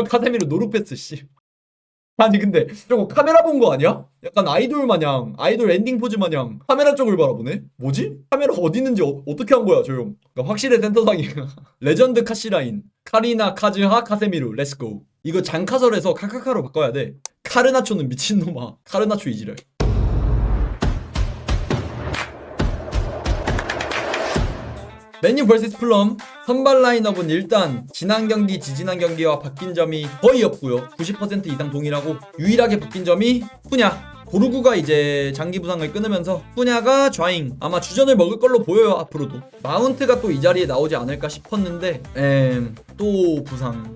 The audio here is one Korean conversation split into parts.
카세미로 노루패스 씨. 아니 근데 저거 카메라 본 거 아니야? 약간 아이돌 마냥 아이돌 엔딩 포즈 마냥 카메라 쪽을 바라보네? 뭐지? 카메라 어디 있는지 어떻게 한 거야 저 형. 그러니까 확실히 센터상이 레전드 카시라인 카리나 카즈하 카세미루 렛츠고. 이거 장카설에서 카카카로 바꿔야 돼. 카르나초는 미친놈아. 카르나초 이지랄. 맨유 vs 플럼 선발 라인업은 일단 지난 경기, 지지난 경기와 바뀐 점이 거의 없고요. 90% 이상 동일하고 유일하게 바뀐 점이 푸냐. 보르구가 이제 장기 부상을 끊으면서 푸냐가 좌잉 아마 주전을 먹을 걸로 보여요. 앞으로도 마운트가 또 이 자리에 나오지 않을까 싶었는데 또 부상.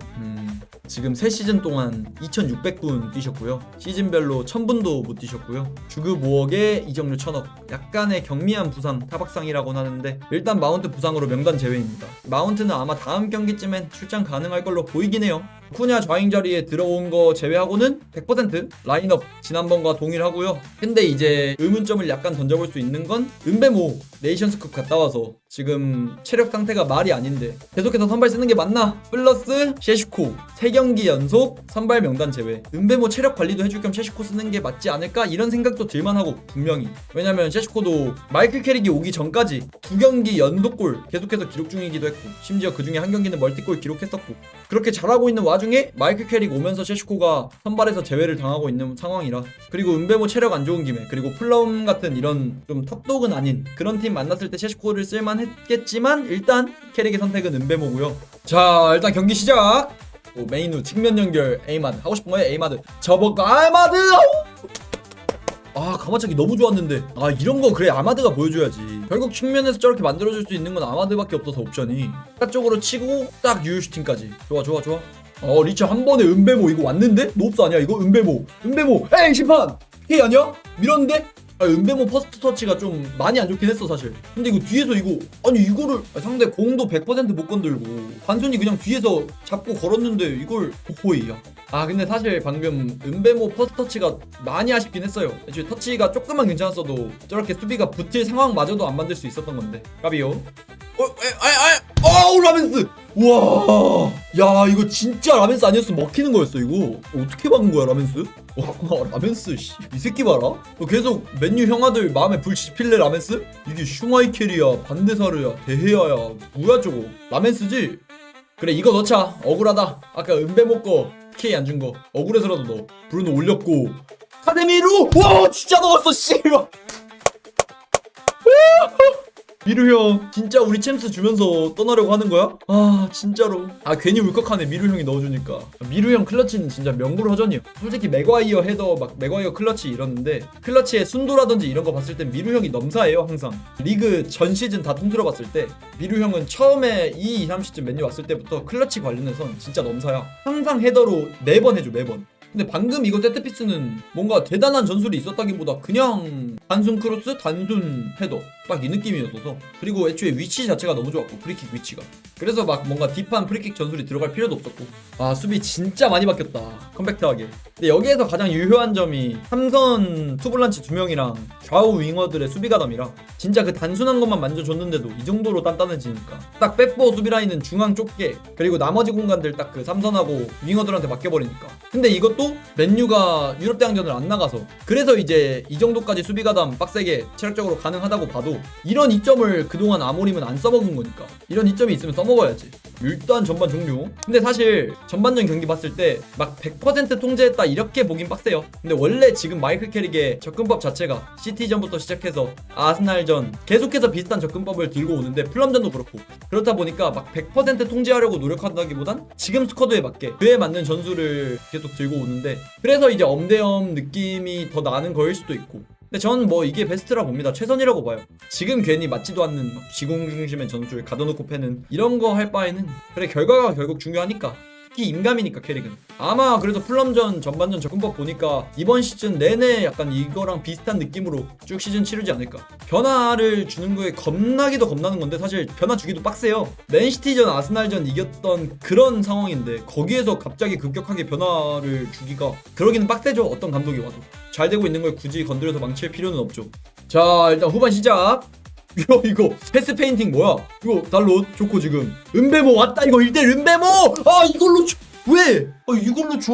지금 3시즌 동안 2600분 뛰셨고요. 시즌별로 1000분도 못 뛰셨고요. 주급 5억에 이적료 1000억. 약간의 경미한 부상, 타박상이라고는 하는데 일단 마운트 부상으로 명단 제외입니다. 마운트는 아마 다음 경기쯤엔 출장 가능할 걸로 보이긴 해요. 쿠냐 좌잉 자리에 들어온 거 제외하고는 100% 라인업 지난번과 동일하고요. 근데 이제 의문점을 약간 던져볼 수 있는 건 은베모 네이션스컵 갔다 와서 지금 체력 상태가 말이 아닌데 계속해서 선발 쓰는 게 맞나? 플러스 셰슈코 3경기 연속 선발 명단 제외. 은베모 체력 관리도 해줄 겸 셰슈코 쓰는 게 맞지 않을까? 이런 생각도 들만하고 분명히. 왜냐면 셰슈코도 마이클 캐릭이 오기 전까지 2경기 연속골 계속해서 기록 중이기도 했고 심지어 그 중에 한 경기는 멀티골 기록했었고 그렇게 잘하고 있는 와중에 마이클 캐릭 오면서 셰슈코가 선발에서 제외를 당하고 있는 상황이라. 그리고 은베모 체력 안 좋은 김에 그리고 플럼 같은 이런 좀 턱독은 아닌 그런 팀 만났을 때 셰슈코를 쓸만했겠지만 일단 캐릭의 선택은 은베모고요. 자 일단 경기 시작. 메인우 측면 연결 에이마드 하고 싶은 거예요. 에이마드 접어가 아마드. 아 가마차기 너무 좋았는데 아 이런 거 그래 아마드가 보여줘야지. 결국 측면에서 저렇게 만들어줄 수 있는 건 아마드밖에 없어서 옵션이 바깥쪽으로 치고 딱 유효 슈팅까지. 좋아 좋아 좋아. 리처 한 번에 은베모 이거 왔는데? 노옵스 아니야 이거? 은베모 에이 심판 K 아니야? 밀었는데? 은베모 퍼스트 터치가 좀 많이 안 좋긴 했어 사실. 근데 이거 뒤에서 이거 아니 이거를 상대 공도 100% 못 건들고 단순히 그냥 뒤에서 잡고 걸었는데 이걸 호호이야. 근데 사실 방금 은베모 퍼스트 터치가 많이 아쉽긴 했어요. 애초에 터치가 조금만 괜찮았어도 저렇게 수비가 붙을 상황마저도 안 만들 수 있었던 건데 까비요. 라멘스! 우와! 야 이거 진짜 라멘스 아니었으면 먹히는 거였어 이거. 어떻게 막은 거야 라멘스? 라멘스 씨. 이 새끼 봐라. 계속 맨유 형아들 마음에 불 지필래 라멘스? 이게 슈마이켈이야 반데사르야 데헤아야 뭐야 저거. 라멘스지? 그래 이거 넣자. 억울하다. 아까 은베모 거 K 안 준 거 억울해서라도 넣어. 브루노 올렸고 카데미루! 와 진짜 넣었어 씨. 미루 형 진짜 우리 챔스 주면서 떠나려고 하는 거야? 진짜로 괜히 울컥하네 미루 형이 넣어주니까. 미루 형 클러치는 진짜 명불허전이에요. 솔직히 맥과이어 헤더 막 맥과이어 클러치 이러는데 클러치의 순도라든지 이런 거 봤을 땐 미루 형이 넘사예요. 항상 리그 전 시즌 다 통틀어 봤을 때 미루 형은 처음에 2, 3시즌 맨유 왔을 때부터 클러치 관련해선 진짜 넘사야. 항상 헤더로 매번 해줘 매번. 근데 방금 이거 세트피스는 뭔가 대단한 전술이 있었다기보다 그냥 단순 크로스, 단순 헤더 딱 이 느낌이었어서. 그리고 애초에 위치 자체가 너무 좋았고 프리킥 위치가. 그래서 막 뭔가 딥한 프리킥 전술이 들어갈 필요도 없었고. 수비 진짜 많이 바뀌었다 컴팩트하게. 근데 여기에서 가장 유효한 점이 삼선 투볼란치 2명이랑 좌우 윙어들의 수비 가담이라 진짜 그 단순한 것만 만져줬는데도 이 정도로 단단해지니까. 딱 백포 수비 라인은 중앙 좁게 그리고 나머지 공간들 딱 그 삼선하고 윙어들한테 맡겨버리니까. 근데 이것도 맨유가 유럽 대항전을 안 나가서 그래서 이제 이 정도까지 수비 가담 빡세게 체력적으로 가능하다고 봐도 이런 이점을 그동안 아모림은 안 써먹은 거니까 이런 이점이 있으면 써먹어야지. 일단 전반 종료. 근데 사실 전반전 경기 봤을 때 막 100% 통제했다 이렇게 보긴 빡세요. 근데 원래 지금 마이클 캐릭의 접근법 자체가 시티전부터 시작해서 아스날전 계속해서 비슷한 접근법을 들고 오는데 플럼전도 그렇고 그렇다 보니까 막 100% 통제하려고 노력한다기보단 지금 스쿼드에 맞게 그에 맞는 전술을 계속 들고 오는데 그래서 이제 엄대엄 느낌이 더 나는 거일 수도 있고. 근데 전 뭐 이게 베스트라 봅니다. 최선이라고 봐요. 지금 괜히 맞지도 않는 지공 중심의 전술 가둬놓고 패는 이런 거 할 바에는 그래 결과가 결국 중요하니까. 특히 임감이니까 캐릭은. 아마 그래서 플럼전 전반전 접근법 보니까 이번 시즌 내내 약간 이거랑 비슷한 느낌으로 쭉 시즌 치르지 않을까. 변화를 주는 거에 겁나기도 겁나는 건데 사실 변화 주기도 빡세요. 맨시티전 아스날전 이겼던 그런 상황인데 거기에서 갑자기 급격하게 변화를 주기가 그러기는 빡세죠. 어떤 감독이 와도. 잘 되고 있는 걸 굳이 건드려서 망칠 필요는 없죠. 자 일단 후반 시작. 이거 패스 페인팅 뭐야? 이거 달롯 좋고 지금 은베모 왔다. 이거 1대1 은베모! 이걸로 왜? 이걸로 줘.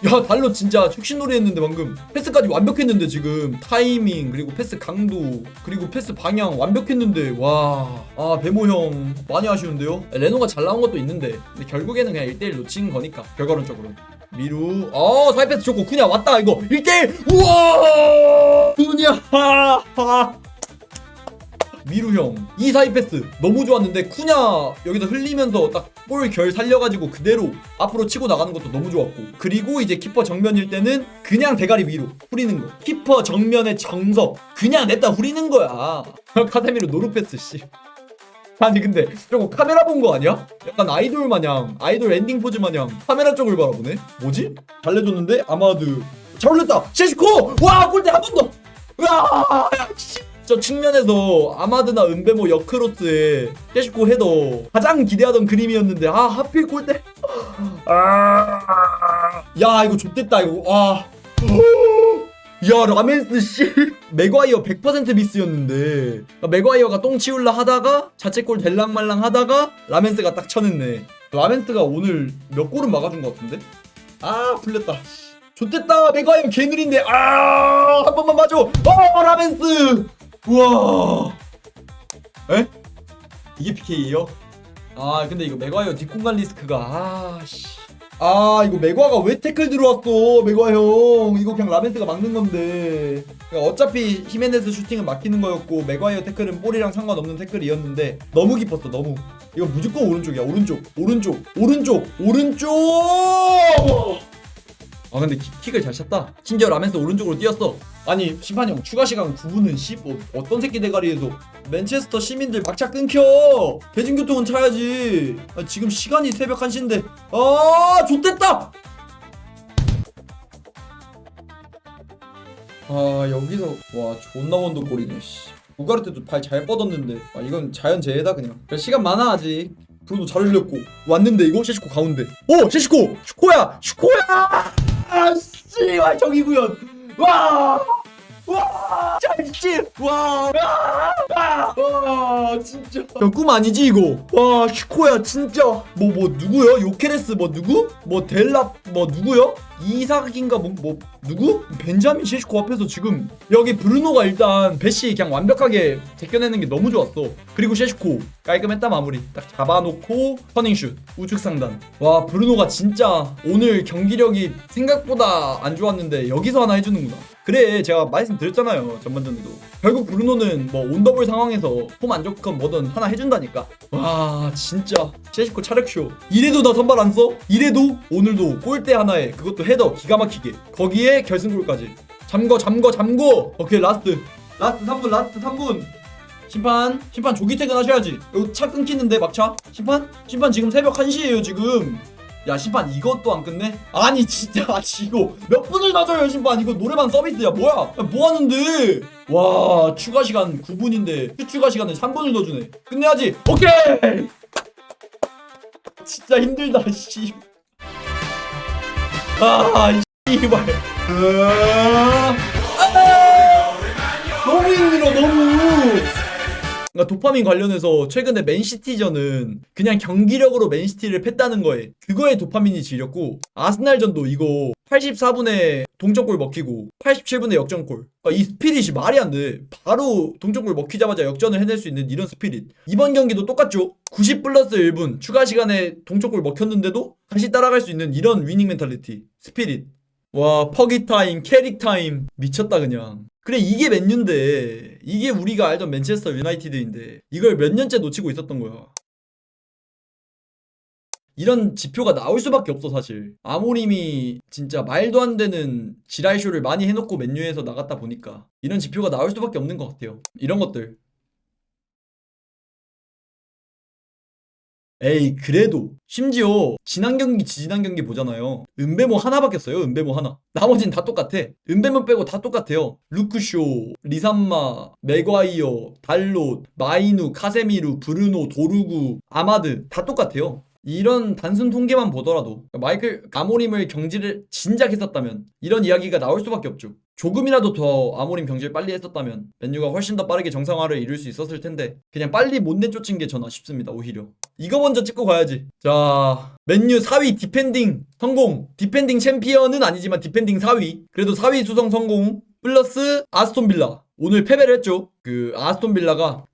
야 달러 진짜 촉신놀이 했는데 방금 패스까지 완벽했는데 지금 타이밍 그리고 패스 강도 그리고 패스 방향 완벽했는데 와 배모 형 많이 아쉬운데요? 레노가 잘 나온 것도 있는데 근데 결국에는 그냥 1대1 놓친 거니까 결과론적으로 미루 사이패스 좋고 쿠냐 왔다 이거 1대1 우와 쿠냐 미루 형 이 사이 패스 너무 좋았는데 쿠냐 여기서 흘리면서 딱 볼 결 살려가지고 그대로 앞으로 치고 나가는 것도 너무 좋았고 그리고 이제 키퍼 정면일 때는 그냥 대가리 위로 후리는 거 키퍼 정면의 정석 그냥 냈다 후리는 거야 카데미로 노루 패스 씨 아니 근데 저거 카메라 본 거 아니야? 약간 아이돌 마냥 아이돌 엔딩 포즈 마냥 카메라 쪽을 바라보네? 뭐지? 잘 내줬는데 아마드 잘 올렸다 셰시코 와 골대 한 번 더 으아 저 측면에서 아마드나 은베모 역크로스에 셰시코 헤더 가장 기대하던 그림이었는데 하필 골대 야 이거 좆됐다 이거 야 라멘스 씨 맥과이어 100% 미스였는데 맥과이어가 똥 치울라 하다가 자책골 될랑말랑 하다가 라멘스가 딱 쳐냈네 라멘스가 오늘 몇 골은 막아준 것 같은데 풀렸다 좆됐다 맥과이어 개느린데 한 번만 맞아 라멘스 우와 에? 이게 PK예요? 근데 이거 맥과이어 뒷공간 리스크가 이거 맥과가 왜 태클 들어왔어 맥과 형 이거 그냥 라멘스가 막는 건데 그러니까 어차피 히메네스 슈팅은 막히는 거였고 맥과이어 태클은 볼이랑 상관없는 태클이었는데 너무 깊었어 너무 이거 무조건 오른쪽이야 오른쪽 근데 킥을 잘 찼다 심지어 라멘스 오른쪽으로 뛰었어 아니 심판이 형 추가 시간 9분은 어떤 새끼 대가리에서 맨체스터 시민들 막차 끊겨 대중교통은 타야지 지금 시간이 새벽 1시인데 좆됐다 여기서 와 존나 원더골이네 씨 우가르테도 발 잘 뻗었는데 이건 자연재해다 그냥 시간 많아 아직 브루노 잘 흘렸고 왔는데 이거 셰시코 가운데 셰시코 슈코야 씨발 정의구현 씨 진짜 꿈 아니지 이거 슈코야 진짜 뭐 누구요 요케레스 누구 델라 누구요 이삭인가 누구 벤자민 셰시코 앞에서 지금 여기 브루노가 일단 배시 그냥 완벽하게 제껴내는 게 너무 좋았어 그리고 셰시코 깔끔했다 마무리 딱 잡아놓고 터닝슛 우측 상단 브루노가 진짜 오늘 경기력이 생각보다 안 좋았는데 여기서 하나 해주는구나 그래 제가 말씀드렸잖아요 전반전에도 결국 브루노는 온더볼 상황에서 폼 안 좋건 뭐든 하나 해준다니까 진짜 셰시코 차력쇼 이래도 나 선발 안 써? 이래도 오늘도 골대 하나에 그것도 헤더 기가 막히게 거기에 결승골까지 잠궈 오케이 라스트 3분 심판 조기 퇴근하셔야지 여기 차 끊기는데 막차 심판 지금 새벽 1시에요 지금 야 심판 이것도 안 끝내? 아니 진짜 이거 몇 분을 놔줘요 심판 이거 노래방 서비스야 뭐야 뭐하는데 와 추가 시간 9분인데 추가 시간을 3분을 더 주네 끝내야지 오케이 진짜 힘들다 씨 씨발 너무 힘들어 너무 그러니까 도파민 관련해서 최근에 맨시티전은 그냥 경기력으로 맨시티를 팼다는 거에 그거에 도파민이 지렸고 아스날전도 이거 84분에 동점골 먹히고 87분에 역전골 이 스피릿이 말이 안 돼 바로 동점골 먹히자마자 역전을 해낼 수 있는 이런 스피릿 이번 경기도 똑같죠 90 플러스 1분 추가 시간에 동점골 먹혔는데도 다시 따라갈 수 있는 이런 위닝 멘탈리티 스피릿 퍼기 타임 캐릭 타임 미쳤다 그냥 그래 이게 맨유인데 이게 우리가 알던 맨체스터 유나이티드인데 이걸 몇 년째 놓치고 있었던 거야 이런 지표가 나올 수밖에 없어 사실 아모림이 진짜 말도 안 되는 지랄쇼를 많이 해놓고 맨유에서 나갔다 보니까 이런 지표가 나올 수밖에 없는 것 같아요 이런 것들 에이 그래도 심지어 지난 경기 지지난 경기 보잖아요 은베모 하나 바뀌었어요 은베모 하나 나머진 다 똑같아 은베모 빼고 다 똑같아요 루크쇼 리산마 맥과이어 달롯 마이누 카세미루 브루노 도루구 아마드 다 똑같아요 이런 단순 통계만 보더라도 마이클 아모림을 경질을 진작 했었다면 이런 이야기가 나올 수밖에 없죠 조금이라도 더 아모림 경기를 빨리 했었다면 맨유가 훨씬 더 빠르게 정상화를 이룰 수 있었을 텐데 그냥 빨리 못 내쫓은 게 전 아쉽습니다. 오히려 이거 먼저 찍고 가야지. 자, 맨유 4위 디펜딩 성공. 디펜딩 챔피언은 아니지만 디펜딩 4위. 그래도 4위 수성 성공. 플러스 아스톤빌라 오늘 패배를 했죠. 그 아스톤빌라가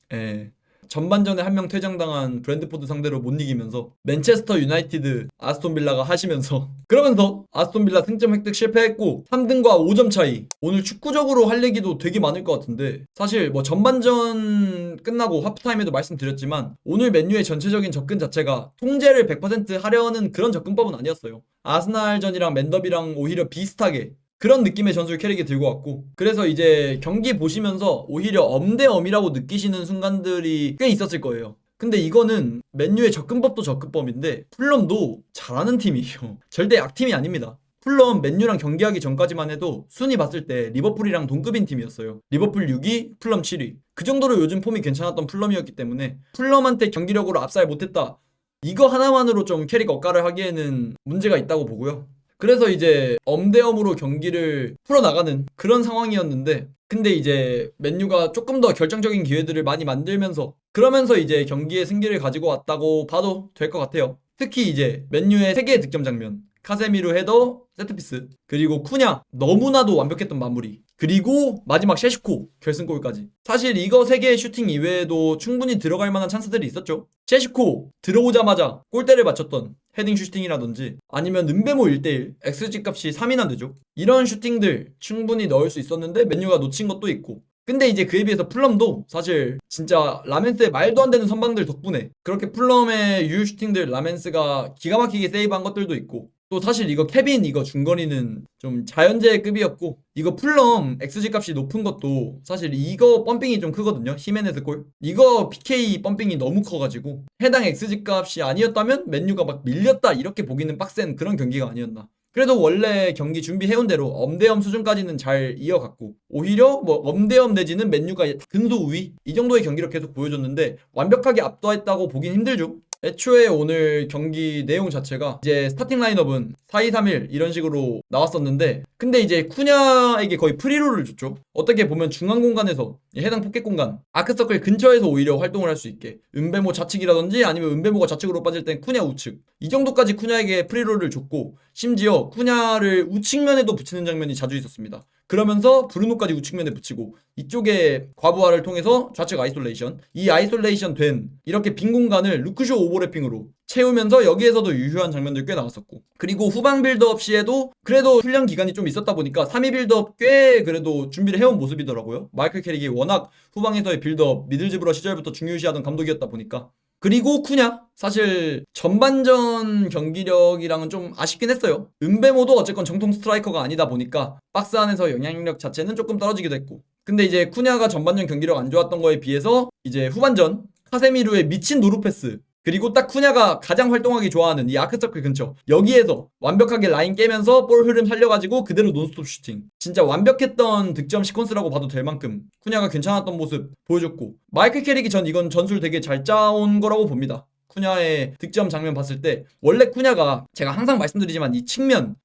전반전에 한 명 퇴장당한 브랜드포드 상대로 못 이기면서 맨체스터 유나이티드 아스톤빌라가 하시면서 그러면서 아스톤빌라 승점 획득 실패했고 3등과 5점 차이. 오늘 축구적으로 할 얘기도 되게 많을 것 같은데 사실 뭐 전반전 끝나고 하프타임에도 말씀드렸지만 오늘 맨유의 전체적인 접근 자체가 통제를 100% 하려는 그런 접근법은 아니었어요. 아스날전이랑 맨더비랑 오히려 비슷하게 그런 느낌의 전술 캐릭이 들고 왔고 그래서 이제 경기 보시면서 오히려 엄대엄이라고 느끼시는 순간들이 꽤 있었을 거예요. 근데 이거는 맨유의 접근법도 접근법인데 풀럼도 잘하는 팀이에요. 절대 약팀이 아닙니다. 풀럼 맨유랑 경기하기 전까지만 해도 순위 봤을 때 리버풀이랑 동급인 팀이었어요. 리버풀 6위, 풀럼 7위. 그 정도로 요즘 폼이 괜찮았던 풀럼이었기 때문에 풀럼한테 경기력으로 압살 못했다. 이거 하나만으로 좀 캐릭 억가를 하기에는 문제가 있다고 보고요. 그래서 이제 엄대엄으로 경기를 풀어나가는 그런 상황이었는데 근데 이제 맨유가 조금 더 결정적인 기회들을 많이 만들면서 그러면서 이제 경기의 승기를 가지고 왔다고 봐도 될 것 같아요. 특히 이제 맨유의 3개의 득점 장면 카세미르 헤더, 세트피스 그리고 쿠냐 너무나도 완벽했던 마무리 그리고 마지막 셰슈코 결승골까지. 사실 이거 3개의 슈팅 이외에도 충분히 들어갈 만한 찬스들이 있었죠. 셰슈코 들어오자마자 골대를 맞췄던 헤딩 슈팅이라든지 아니면 은베모 1대1 XG 값이 3이나 되죠. 이런 슈팅들 충분히 넣을 수 있었는데 맨유가 놓친 것도 있고 근데 이제 그에 비해서 풀럼도 사실 진짜 라멘스의 말도 안 되는 선방들 덕분에 그렇게 풀럼의 유효 슈팅들 라멘스가 기가 막히게 세이브한 것들도 있고 또 사실 이거 케빈 이거 중거리는 좀 자연재해급이었고 이거 풀럼 XG 값이 높은 것도 사실 이거 펌핑이 좀 크거든요. 히메네스 골 이거 PK 펌핑이 너무 커가지고 해당 XG 값이 아니었다면 맨유가 막 밀렸다 이렇게 보기는 빡센 그런 경기가 아니었나. 그래도 원래 경기 준비해온 대로 엄대엄 수준까지는 잘 이어갔고 오히려 뭐 엄대엄 내지는 맨유가 근소 우위 이 정도의 경기를 계속 보여줬는데 완벽하게 압도했다고 보긴 힘들죠. 애초에 오늘 경기 내용 자체가 이제 스타팅 라인업은 4-2-3-1 이런 식으로 나왔었는데 근데 이제 쿠냐에게 거의 프리롤을 줬죠. 어떻게 보면 중앙 공간에서 해당 포켓 공간 아크서클 근처에서 오히려 활동을 할 수 있게 은베모 좌측이라든지 아니면 은베모가 좌측으로 빠질 땐 쿠냐 우측 이 정도까지 쿠냐에게 프리롤을 줬고 심지어 쿠냐를 우측면에도 붙이는 장면이 자주 있었습니다. 그러면서 브루노까지 우측면에 붙이고 이쪽에 과부하를 통해서 좌측 아이솔레이션 이 아이솔레이션 된 이렇게 빈 공간을 루크쇼 오버래핑으로 채우면서 여기에서도 유효한 장면들 꽤 나왔었고 그리고 후방 빌드업 시에도 그래도 훈련 기간이 좀 있었다 보니까 3위 빌드업 꽤 그래도 준비를 해온 모습이더라고요. 마이클 캐릭이 워낙 후방에서의 빌드업 미들즈브러 시절부터 중요시하던 감독이었다 보니까 그리고 쿠냐 사실 전반전 경기력이랑은 좀 아쉽긴 했어요. 은베모도 어쨌건 정통 스트라이커가 아니다 보니까 박스 안에서 영향력 자체는 조금 떨어지기도 했고 근데 이제 쿠냐가 전반전 경기력 안 좋았던 거에 비해서 이제 후반전 카세미르의 미친 노루패스 그리고 딱 쿠냐가 가장 활동하기 좋아하는 이 아크서클 근처 여기에서 완벽하게 라인 깨면서 볼 흐름 살려가지고 그대로 논스톱 슈팅 진짜 완벽했던 득점 시퀀스라고 봐도 될 만큼 쿠냐가 괜찮았던 모습 보여줬고 마이클 캐릭이 전 이건 전술 되게 잘 짜온 거라고 봅니다. 쿠냐의 득점 장면 봤을 때 원래 쿠냐가 제가 항상 말씀드리지만 이 측면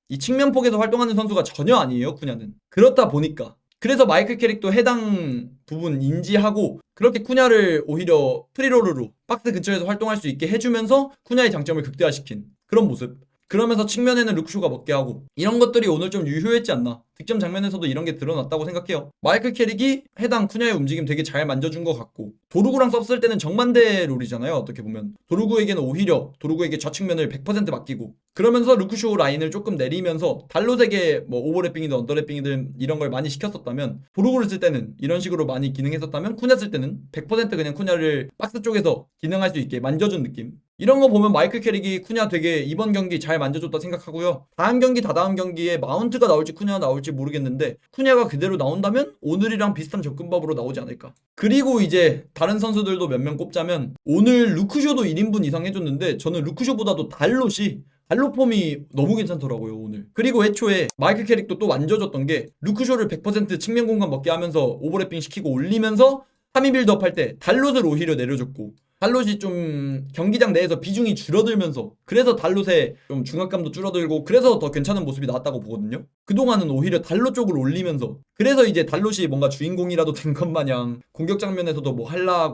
폭에서 활동하는 선수가 전혀 아니에요. 쿠냐는 그렇다 보니까 그래서 마이클 캐릭도 해당 부분 인지하고 그렇게 쿠냐를 오히려 프리롤으로 박스 근처에서 활동할 수 있게 해주면서 쿠냐의 장점을 극대화시킨 그런 모습 그러면서 측면에는 루크쇼가 먹게 하고 이런 것들이 오늘 좀 유효했지 않나. 득점 장면에서도 이런 게 드러났다고 생각해요. 마이클 캐릭이 해당 쿠냐의 움직임 되게 잘 만져준 것 같고 도루구랑 썼을 때는 정반대 롤이잖아요. 어떻게 보면 도루구에게는 오히려 도루구에게 좌측면을 100% 맡기고 그러면서 루크쇼 라인을 조금 내리면서 달롯에게 뭐 오버래핑이든 언더래핑이든 이런 걸 많이 시켰었다면 도루구를 쓸 때는 이런 식으로 많이 기능했었다면 쿠냐 쓸 때는 100% 그냥 쿠냐를 박스 쪽에서 기능할 수 있게 만져준 느낌. 이런 거 보면 마이클 캐릭이 쿠냐 되게 이번 경기 잘 만져줬다 생각하고요. 다음 경기 다다음 경기에 마운트가 나올지 쿠냐가 나올지 모르겠는데 쿠냐가 그대로 나온다면 오늘이랑 비슷한 접근법으로 나오지 않을까. 그리고 이제 다른 선수들도 몇 명 꼽자면 오늘 루크쇼도 1인분 이상 해줬는데 저는 루크쇼보다도 달롯이 달롯 폼이 너무 괜찮더라고요 오늘. 그리고 애초에 마이클 캐릭도 또 만져줬던 게 루크쇼를 100% 측면 공간 먹게 하면서 오버래핑 시키고 올리면서 3위 빌드업 할 때 달롯을 오히려 내려줬고 달롯이 좀 경기장 내에서 비중이 줄어들면서 그래서 달롯의 좀 중압감도 줄어들고 그래서 더 괜찮은 모습이 나왔다고 보거든요. 그동안은 오히려 달롯 쪽을 올리면서 그래서 이제 달롯이 뭔가 주인공이라도 된 것 마냥 공격 장면에서도 뭐 할라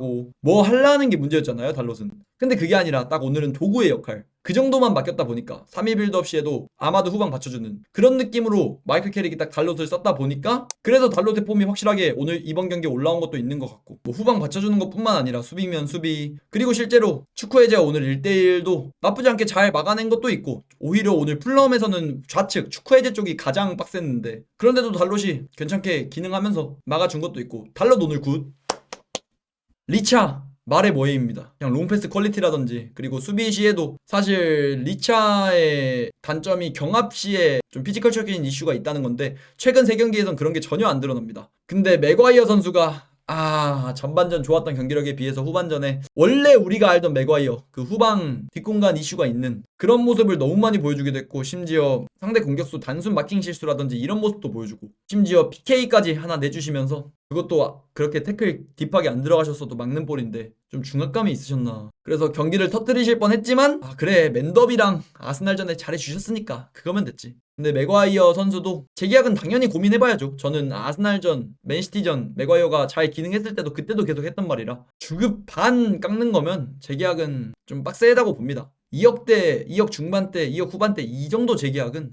하는 게 문제였잖아요, 달롯은. 근데 그게 아니라 딱 오늘은 도구의 역할. 그 정도만 맡겼다 보니까 3위 빌드업 시에도 아마도 후방 받쳐주는 그런 느낌으로 마이클 캐릭이 딱 달롯을 썼다 보니까 그래서 달롯의 폼이 확실하게 오늘 이번 경기에 올라온 것도 있는 것 같고 뭐 후방 받쳐주는 것뿐만 아니라 수비면 수비 그리고 실제로 축구 해제와 오늘 1대1도 나쁘지 않게 잘 막아낸 것도 있고 오히려 오늘 플럼에서는 좌측 축구 해제 쪽이 가장 빡셌는데 그런데도 달롯이 괜찮게 기능하면서 막아준 것도 있고 달롯 오늘 굿. 리차 말해 뭐해입니다. 그냥 롱패스 퀄리티라든지 그리고 수비 시에도 사실 리차의 단점이 경합 시에 좀 피지컬적인 이슈가 있다는 건데 최근 3경기에선 그런 게 전혀 안 드러납니다. 근데 맥과이어 선수가 전반전 좋았던 경기력에 비해서 후반전에 원래 우리가 알던 맥과이어 그 후방 뒷공간 이슈가 있는 그런 모습을 너무 많이 보여주게 됐고 심지어 상대 공격수 단순 마킹 실수라든지 이런 모습도 보여주고 심지어 PK까지 하나 내주시면서 그것도 그렇게 태클 딥하게 안 들어가셨어도 막는 볼인데 좀 중압감이 있으셨나. 그래서 경기를 터뜨리실 뻔했지만 그래 맨더비랑 아스날전에 잘해주셨으니까 그거면 됐지. 근데 맥과이어 선수도 재계약은 당연히 고민해봐야죠. 저는 아스날전, 맨시티전 맥과이어가 잘 기능했을 때도 그때도 계속 했던 말이라 주급 반 깎는 거면 재계약은 좀 빡세다고 봅니다. 2억대, 2억 중반대, 2억 후반대 이 정도 재계약은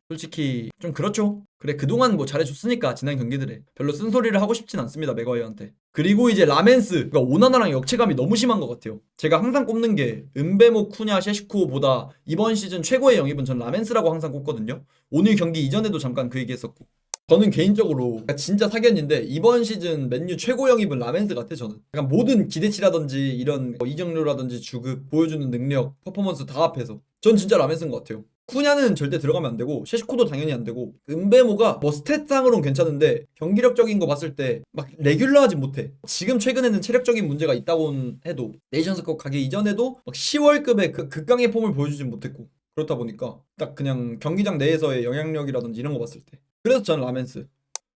솔직히 좀 그렇죠. 그래 그동안 뭐 잘해줬으니까 지난 경기들에 별로 쓴소리를 하고 싶진 않습니다 맥과이어한테. 그리고 이제 라멘스 그러니까 오나나랑 역체감이 너무 심한 것 같아요. 제가 항상 꼽는 게 은베모, 쿠냐, 셰시코보다 이번 시즌 최고의 영입은 전 라멘스라고 항상 꼽거든요. 오늘 경기 이전에도 잠깐 그 얘기했었고 저는 개인적으로 진짜 사견인데 이번 시즌 맨유 최고 영입은 라멘스 같아 저는. 약간 모든 기대치라든지 이런 이적료라든지 주급 보여주는 능력 퍼포먼스 다 합해서 전 진짜 라멘스인 것 같아요. 쿠냐는 절대 들어가면 안 되고 셰시코도 당연히 안 되고 은베모가 뭐 스탯상으로는 괜찮은데 경기력적인 거 봤을 때 막 레귤러하지 못해. 지금 최근에는 체력적인 문제가 있다고는 해도 네이션스컵 가기 이전에도 막 10월급의 그 극강의 폼을 보여주진 못했고 그렇다 보니까 딱 그냥 경기장 내에서의 영향력이라든지 이런 거 봤을 때 그래서 저는 라멘스.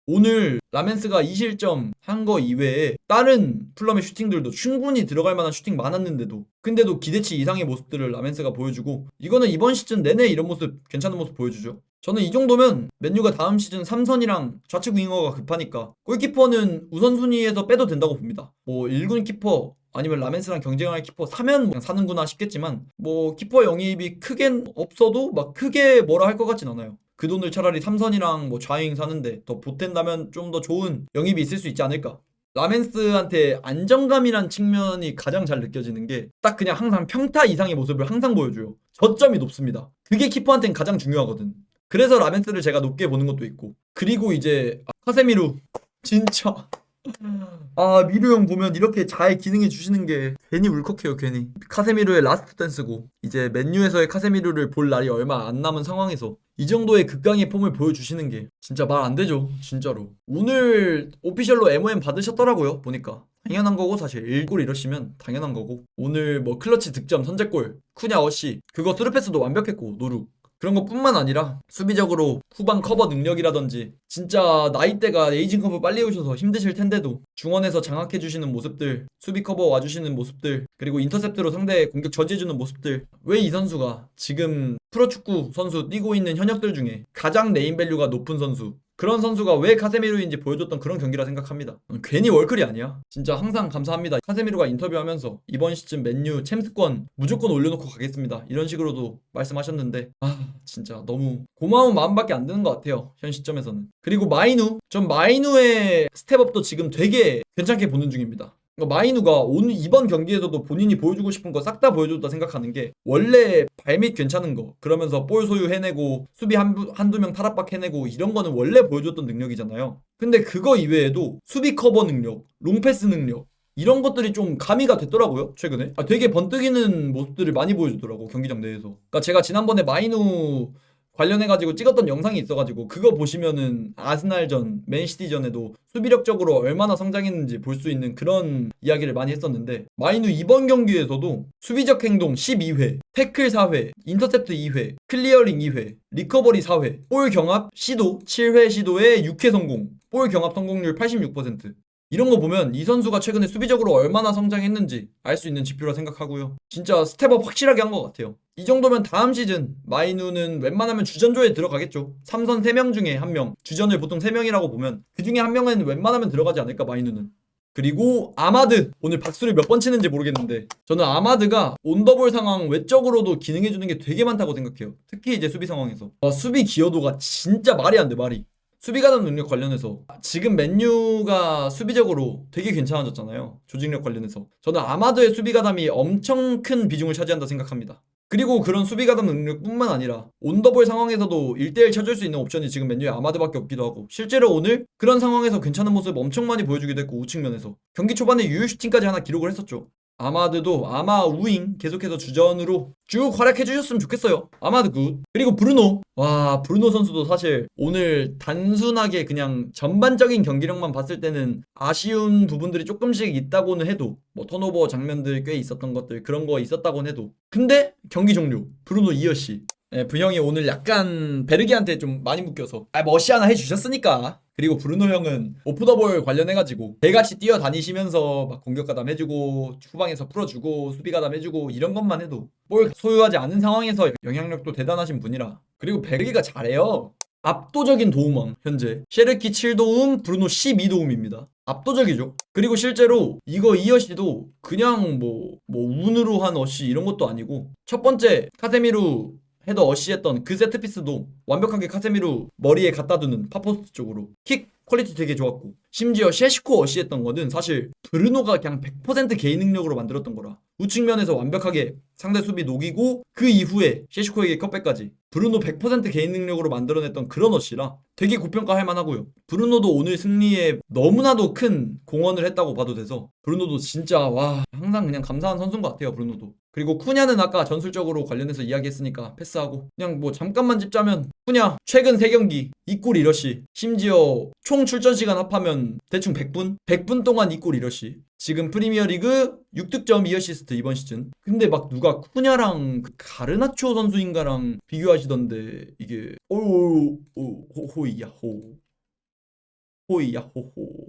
오늘 라멘스가 2실점 한 거 이외에 다른 플럼의 슈팅들도 충분히 들어갈 만한 슈팅 많았는데도 근데도 기대치 이상의 모습들을 라멘스가 보여주고 이거는 이번 시즌 내내 이런 모습 괜찮은 모습 보여주죠. 저는 이 정도면 맨유가 다음 시즌 3선이랑 좌측 윙어가 급하니까 골키퍼는 우선순위에서 빼도 된다고 봅니다. 뭐 1군 키퍼 아니면 라멘스랑 경쟁할 키퍼 사면 그냥 사는구나 싶겠지만 뭐 키퍼 영입이 크게 없어도 막 크게 뭐라 할 것 같진 않아요. 그 돈을 차라리 삼선이랑 뭐 좌잉 사는데 더 보탠다면 좀 더 좋은 영입이 있을 수 있지 않을까. 라멘스한테 안정감이란 측면이 가장 잘 느껴지는 게 딱 그냥 항상 평타 이상의 모습을 항상 보여줘요. 저점이 높습니다. 그게 키퍼한테는 가장 중요하거든. 그래서 라멘스를 제가 높게 보는 것도 있고 그리고 이제 카세미루 진짜 미루 형 보면 이렇게 잘 기능해 주시는 게 괜히 울컥해요 괜히. 카세미루의 라스트 댄스고 이제 맨유에서의 카세미루를 볼 날이 얼마 안 남은 상황에서 이 정도의 극강의 폼을 보여주시는 게 진짜 말 안 되죠 진짜로. 오늘 오피셜로 MOM 받으셨더라고요 보니까. 당연한 거고 사실 1골 이러시면 당연한 거고 오늘 뭐 클러치 득점 선제골 쿠냐 어시 그거 스루패스도 완벽했고 노루 그런 것뿐만 아니라 수비적으로 후방 커버 능력이라든지 진짜 나이대가 에이징컵을 빨리 오셔서 힘드실 텐데도 중원에서 장악해주시는 모습들 수비 커버 와주시는 모습들 그리고 인터셉트로 상대 공격 저지해주는 모습들 왜 이 선수가 지금 프로축구 선수 뛰고 있는 현역들 중에 가장 네임밸류가 높은 선수 그런 선수가 왜 카세미루인지 보여줬던 그런 경기라 생각합니다. 괜히 월클이 아니야. 진짜 항상 감사합니다. 카세미루가 인터뷰하면서 이번 시즌 맨유 챔스권 무조건 올려놓고 가겠습니다. 이런 식으로도 말씀하셨는데 진짜 너무 고마운 마음밖에 안 드는 것 같아요. 현 시점에서는. 그리고 마이누. 전 마이누의 스텝업도 지금 되게 괜찮게 보는 중입니다. 마이누가 오늘 이번 경기에서도 본인이 보여주고 싶은 거 싹 다 보여줬다 생각하는 게 원래 발밑 괜찮은 거 그러면서 볼 소유 해내고 수비 한두 명 탈압박 해내고 이런 거는 원래 보여줬던 능력이잖아요. 근데 그거 이외에도 수비 커버 능력, 롱패스 능력 이런 것들이 좀 가미가 됐더라고요 최근에. 되게 번뜩이는 모습들을 많이 보여주더라고 경기장 내에서. 그러니까 제가 지난번에 마이누 관련해가지고 찍었던 영상이 있어가지고 그거 보시면은 아스날전, 맨시티전에도 수비력적으로 얼마나 성장했는지 볼 수 있는 그런 이야기를 많이 했었는데 마이누 이번 경기에서도 수비적 행동 12회, 태클 4회, 인터셉트 2회, 클리어링 2회, 리커버리 4회, 볼 경합 시도 7회 시도에 6회 성공, 볼 경합 성공률 86%. 이런 거 보면 이 선수가 최근에 수비적으로 얼마나 성장했는지 알 수 있는 지표라 생각하고요. 진짜 스텝업 확실하게 한 것 같아요. 이 정도면 다음 시즌 마이누는 웬만하면 주전조에 들어가겠죠. 3선 3명 중에 1명, 주전을 보통 3명이라고 보면 그 중에 1명은 웬만하면 들어가지 않을까 마이누는. 그리고 아마드, 오늘 박수를 몇 번 치는지 모르겠는데 저는 아마드가 온더볼 상황 외적으로도 기능해주는 게 되게 많다고 생각해요. 특히 이제 수비 상황에서 수비 기여도가 진짜 말이 안 돼. 말이. 수비 가담 능력 관련해서 지금 맨유가 수비적으로 되게 괜찮아졌잖아요. 조직력 관련해서 저는 아마드의 수비 가담이 엄청 큰 비중을 차지한다 생각합니다. 그리고 그런 수비 가담 능력뿐만 아니라 온더볼 상황에서도 1대1 쳐줄 수 있는 옵션이 지금 맨유에 아마드밖에 없기도 하고, 실제로 오늘 그런 상황에서 괜찮은 모습 엄청 많이 보여주기도 했고, 우측면에서 경기 초반에 유효 슈팅까지 하나 기록을 했었죠. 아마드도 아마 우잉 계속해서 주전으로 쭉 활약해 주셨으면 좋겠어요. 아마드 굿. 그리고 브루노. 와, 브루노 선수도 사실 오늘 단순하게 그냥 전반적인 경기력만 봤을 때는 아쉬운 부분들이 조금씩 있다고는 해도, 뭐 턴오버 장면들 꽤 있었던 것들 그런 거 있었다고는 해도, 근데 경기 종료 브루노 이어시. 네, 부형이 오늘 약간 베르기한테 좀 많이 묶여서 머시 하나 해주셨으니까. 그리고 브루노 형은 오프더볼 관련해가지고 개같이 뛰어다니시면서 막 공격 가담 해주고 후방에서 풀어주고 수비 가담 해주고 이런 것만 해도 볼 소유하지 않은 상황에서 영향력도 대단하신 분이라. 그리고 베르기가 잘해요. 압도적인 도움왕 현재 셰르키 7도움, 브루노 12도움입니다. 압도적이죠. 그리고 실제로 이거 이어시도 그냥 뭐 운으로 한 어시 이런 것도 아니고, 첫 번째 카세미루 헤더 어시했던 그 세트피스도 완벽하게 카세미루 머리에 갖다 두는 파포스트 쪽으로 킥 퀄리티 되게 좋았고, 심지어 셰시코 어시했던 거는 사실 브루노가 그냥 100% 개인 능력으로 만들었던 거라 우측면에서 완벽하게 상대 수비 녹이고 그 이후에 셰시코에게 컷백까지 브루노 100% 개인 능력으로 만들어냈던 그런 어시라 되게 고평가할 만하고요. 브루노도 오늘 승리에 너무나도 큰 공헌을 했다고 봐도 돼서 브루노도 진짜 와, 항상 그냥 감사한 선수인 것 같아요. 브루노도. 그리고 쿠냐는 아까 전술적으로 관련해서 이야기했으니까 패스하고, 그냥 뭐 잠깐만 짚자면 쿠냐 최근 3경기 2골 1어시, 심지어 총 출전 시간 합하면 대충 100분 동안 2골 1어시, 지금 프리미어리그 6득점 2어시스트 이번 시즌. 근데 막 누가 쿠냐랑 그 가르나초 선수인가랑 비교하시던데 이게 호이야호 호이야호호.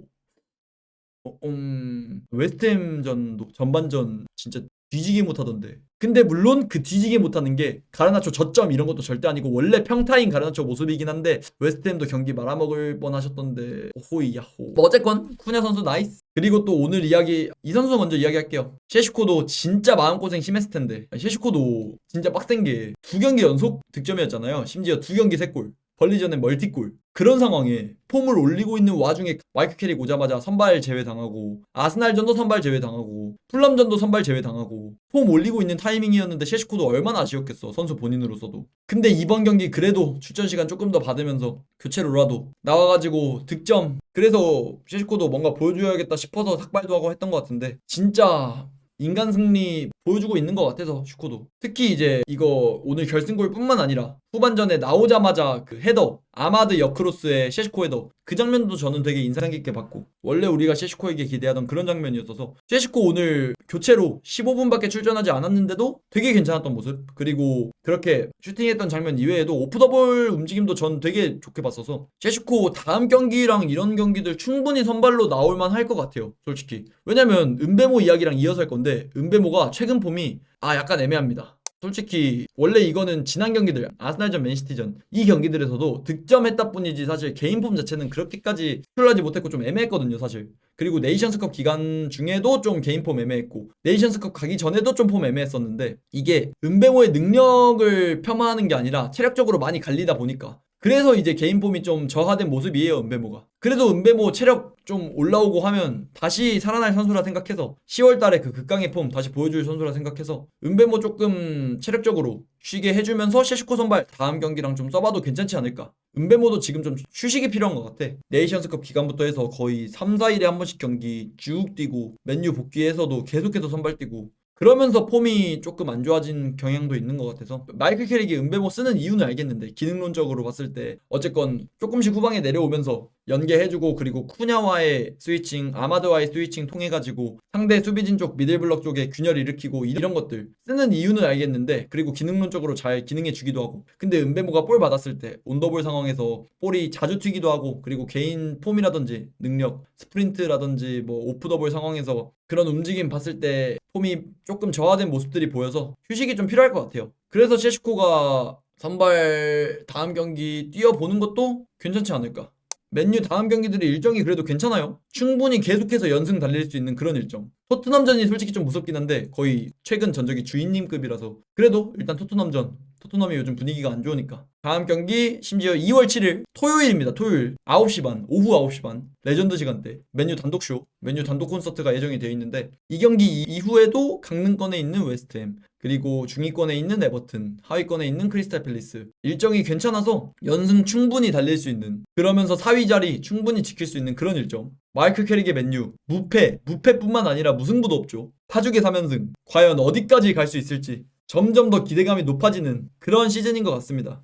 웨스트햄전도 전반전 진짜 뒤지게 못하던데. 근데 물론 그 뒤지게 못하는 게 가르나초 저점 이런 것도 절대 아니고 원래 평타인 가르나초 모습이긴 한데 웨스트햄도 경기 말아먹을 뻔하셨던데 호이야호. 뭐 어쨌건 쿠냐 선수 나이스. 그리고 또 오늘 이 선수 먼저 이야기할게요. 셰슈코도 진짜 마음고생 심했을 텐데, 셰슈코도 진짜 빡센 게 2경기 연속 득점이었잖아요. 심지어 2경기 3골, 벌리전에 멀티골. 그런 상황에 폼을 올리고 있는 와중에 마이크 캐릭 오자마자 선발 제외당하고, 아스날전도 선발 제외당하고, 풀럼전도 선발 제외당하고, 폼 올리고 있는 타이밍이었는데 셰시코도 얼마나 아쉬웠겠어, 선수 본인으로서도. 근데 이번 경기 그래도 출전 시간 조금 더 받으면서 교체로라도 나와가지고 득점. 그래서 셰시코도 뭔가 보여줘야겠다 싶어서 삭발도 하고 했던 것 같은데, 진짜 인간 승리 보여주고 있는 것 같아서 슈코도. 특히 이제 이거 오늘 결승골 뿐만 아니라 후반전에 나오자마자 그 헤더, 아마드 역크로스의 셰시코 헤더, 그 장면도 저는 되게 인상 깊게 봤고, 원래 우리가 셰시코에게 기대하던 그런 장면이었어서 셰시코 오늘 교체로 15분밖에 출전하지 않았는데도 되게 괜찮았던 모습. 그리고 그렇게 슈팅했던 장면 이외에도 오프더볼 움직임도 전 되게 좋게 봤어서 셰시코 다음 경기랑 이런 경기들 충분히 선발로 나올만 할 것 같아요, 솔직히. 왜냐면 은베모 이야기랑 이어서 할 건데, 은베모가 최근 폼이 약간 애매합니다. 솔직히 원래 이거는 지난 경기들, 아스날전, 맨시티전 이 경기들에서도 득점했다 뿐이지 사실 개인 폼 자체는 그렇게까지 출하지 못했고 좀 애매했거든요, 사실. 그리고 네이션스컵 기간 중에도 좀 개인 폼 애매했고, 네이션스컵 가기 전에도 좀 폼 애매했었는데, 이게 은베모의 능력을 폄하하는 게 아니라 체력적으로 많이 갈리다 보니까, 그래서 이제 개인 폼이 좀 저하된 모습이에요, 은베모가. 그래도 은베모 체력 좀 올라오고 하면 다시 살아날 선수라 생각해서 10월달에 그 극강의 폼 다시 보여줄 선수라 생각해서 은베모 조금 체력적으로 쉬게 해주면서 셰슈코 선발 다음 경기랑 좀 써봐도 괜찮지 않을까. 은베모도 지금 좀 휴식이 필요한 것 같아. 네이션스컵 기간부터 해서 거의 3, 4일에 한 번씩 경기 쭉 뛰고, 맨유 복귀해서도 계속해서 선발 뛰고, 그러면서 폼이 조금 안 좋아진 경향도 있는 것 같아서, 마이클 캐릭이 은베모 쓰는 이유는 알겠는데 기능론적으로 봤을 때 어쨌건 조금씩 후방에 내려오면서 연계해주고 그리고 쿠냐와의 스위칭, 아마드와의 스위칭 통해가지고 상대 수비진 쪽 미들블럭 쪽에 균열 일으키고 이런 것들 쓰는 이유는 알겠는데 그리고 기능론적으로 잘 기능해주기도 하고 근데 은베모가 볼 받았을 때 온더볼 상황에서 볼이 자주 튀기도 하고 그리고 개인 폼이라든지 능력, 스프린트라든지 뭐 오프더볼 상황에서 그런 움직임 봤을 때 폼이 조금 저하된 모습들이 보여서 휴식이 좀 필요할 것 같아요. 그래서 셰슈코가 선발 다음 경기 뛰어보는 것도 괜찮지 않을까. 맨유 다음 경기들이 일정이 그래도 괜찮아요. 충분히 계속해서 연승 달릴 수 있는 그런 일정. 토트넘전이 솔직히 좀 무섭긴 한데 거의 최근 전적이 주인님급이라서 그래도 일단 토트넘전. 토트넘이 요즘 분위기가 안 좋으니까. 다음 경기 심지어 2월 7일 토요일입니다. 토요일 9시 반, 오후 9시 반 레전드 시간대 맨유 단독쇼, 맨유 단독 콘서트가 예정이 되어 있는데 이 경기 이후에도 강등권에 있는 웨스트햄 그리고 중위권에 있는 에버튼, 하위권에 있는 크리스탈 팰리스 일정이 괜찮아서 연승 충분히 달릴 수 있는 그러면서 4위 자리 충분히 지킬 수 있는 그런 일정. 마이클 캐릭의 맨유 무패뿐만 아니라 무승부도 없죠. 파죽의 3연승 과연 어디까지 갈 수 있을지 점점 더 기대감이 높아지는 그런 시즌인 것 같습니다.